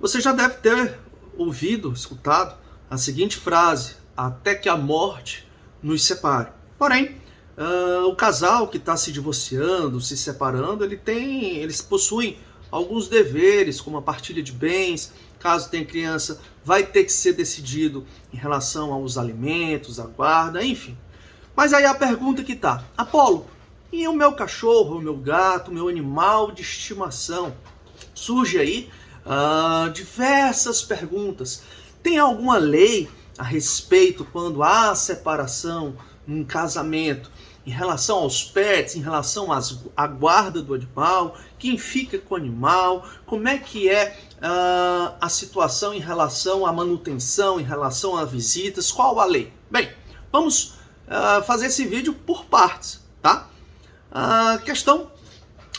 Você já deve ter ouvido, escutado a seguinte frase: até que a morte nos separe. Porém, o casal que está se divorciando, se separando, eles possuem alguns deveres, como a partilha de bens. Caso tenha criança, vai ter que ser decidido em relação aos alimentos, a guarda, enfim. Mas aí a pergunta que está: Apolo, e o meu cachorro, o meu gato, o meu animal de estimação? Surge aí diversas perguntas. Tem alguma lei a respeito quando há separação num casamento em relação aos pets, em relação à guarda do animal, quem fica com o animal, como é que é a situação em relação à manutenção, em relação a visitas, qual a lei? Bem, vamos fazer esse vídeo por partes, tá? A questão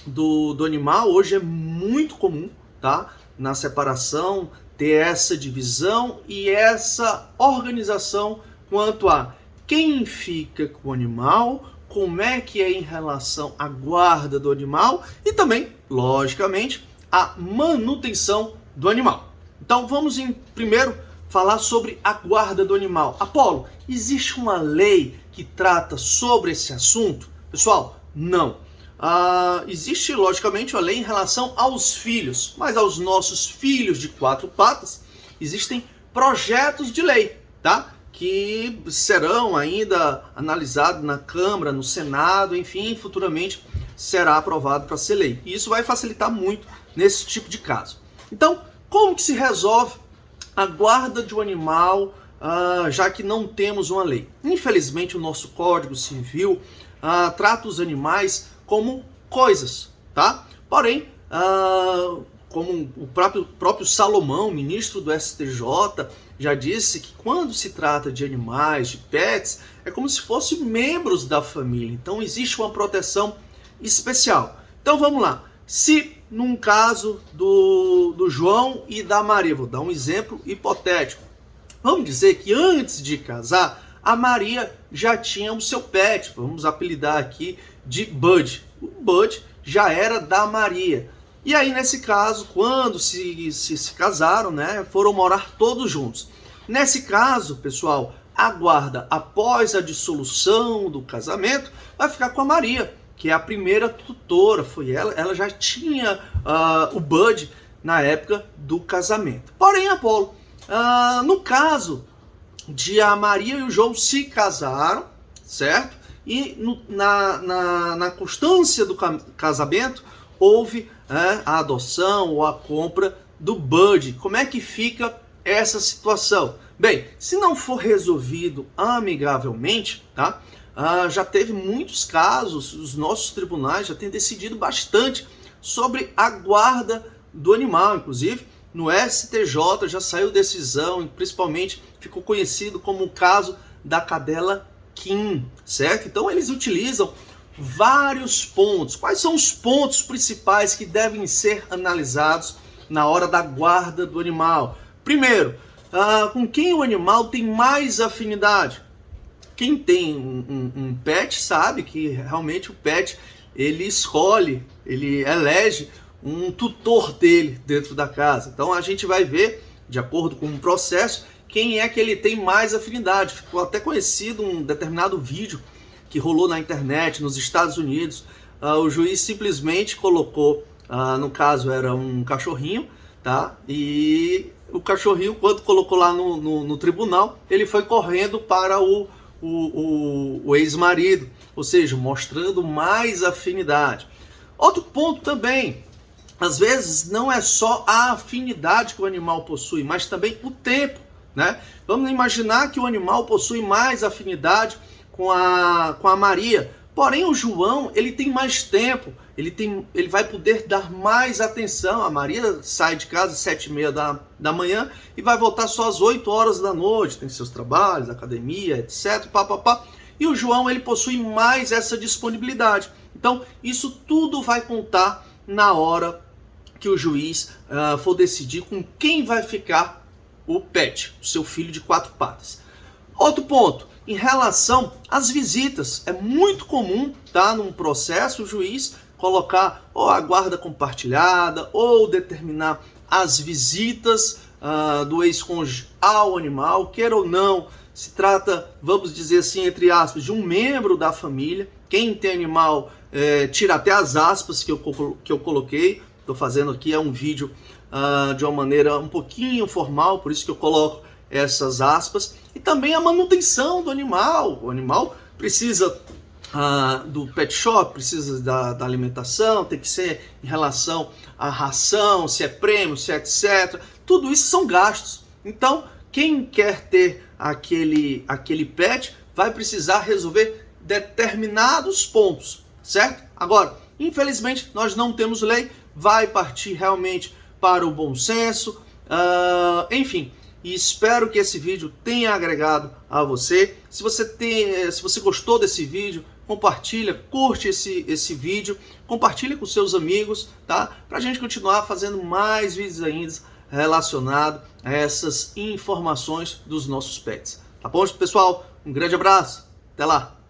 do animal hoje é muito comum, tá? Na separação, ter essa divisão e essa organização quanto a quem fica com o animal, como é que é em relação à guarda do animal e também, logicamente, a manutenção do animal. Então vamos primeiro falar sobre a guarda do animal. Apolo, existe uma lei que trata sobre esse assunto? Pessoal, não. Existe, logicamente, uma lei em relação aos filhos, mas aos nossos filhos de quatro patas, existem projetos de lei, tá? Que serão ainda analisados na Câmara, no Senado, enfim, futuramente será aprovado para ser lei. E isso vai facilitar muito nesse tipo de caso. Então, como que se resolve a guarda de um animal, já que não temos uma lei? Infelizmente, o nosso Código Civil trata os animais como coisas, tá? Porém, como o próprio Salomão, ministro do STJ, já disse que quando se trata de animais, de pets, é como se fossem membros da família. Então existe uma proteção especial. Então vamos lá. Se num caso do João e da Maria, vou dar um exemplo hipotético. Vamos dizer que antes de casar, a Maria já tinha o seu pet, vamos apelidar aqui de Bud. O Bud já era da Maria. E aí, nesse caso, quando se casaram, né, foram morar todos juntos. Nesse caso, pessoal, a guarda após a dissolução do casamento vai ficar com a Maria, que é a primeira tutora. Foi ela já tinha o Bud na época do casamento. Porém, Apolo, no caso de a Maria e o João se casaram, certo? E na constância do casamento houve a adoção ou a compra do Bud. Como é que fica essa situação? Bem, se não for resolvido amigavelmente, tá? Já teve muitos casos, os nossos tribunais já têm decidido bastante sobre a guarda do animal, inclusive no STJ já saiu decisão, principalmente ficou conhecido como o caso da cadela Kim, certo? Então eles utilizam vários pontos. Quais são os pontos principais que devem ser analisados na hora da guarda do animal? Primeiro, com quem o animal tem mais afinidade? Quem tem um pet sabe que realmente o pet ele escolhe, ele elege um tutor dele dentro da casa. Então a gente vai ver, de acordo com o processo, quem é que ele tem mais afinidade. Ficou até conhecido um determinado vídeo que rolou na internet nos Estados Unidos. O juiz simplesmente colocou, no caso era um cachorrinho, tá? E o cachorrinho, quando colocou lá no tribunal, ele foi correndo para o ex-marido, ou seja, mostrando mais afinidade. Outro ponto também, às vezes não é só a afinidade que o animal possui, mas também o tempo, né? Vamos imaginar que o animal possui mais afinidade com a Maria, porém o João ele tem mais tempo, ele vai poder dar mais atenção. A Maria sai de casa às 7h30 da manhã e vai voltar só às 8 horas da noite, tem seus trabalhos, academia, etc. E o João ele possui mais essa disponibilidade. Então isso tudo vai contar na hora que o juiz for decidir com quem vai ficar o pet, o seu filho de quatro patas. Outro ponto, em relação às visitas, é muito comum, tá, num processo, o juiz colocar ou a guarda compartilhada ou determinar as visitas do ex-cônjuge ao animal, quer ou não, se trata, vamos dizer assim, entre aspas, de um membro da família. Quem tem animal, tira até as aspas que eu coloquei. Estou fazendo aqui um vídeo de uma maneira um pouquinho formal, por isso que eu coloco essas aspas. E também a manutenção do animal. O animal precisa do pet shop, precisa da alimentação, tem que ser em relação à ração, se é prêmio, se é etc. Tudo isso são gastos. Então, quem quer ter aquele pet vai precisar resolver determinados pontos, certo? Agora, infelizmente, nós não temos lei, vai partir realmente para o bom senso, enfim. E espero que esse vídeo tenha agregado a você. Se você gostou desse vídeo, compartilha, curte esse vídeo, compartilha com seus amigos, tá? Pra gente continuar fazendo mais vídeos ainda relacionados a essas informações dos nossos pets. Tá bom, pessoal? Um grande abraço. Até lá.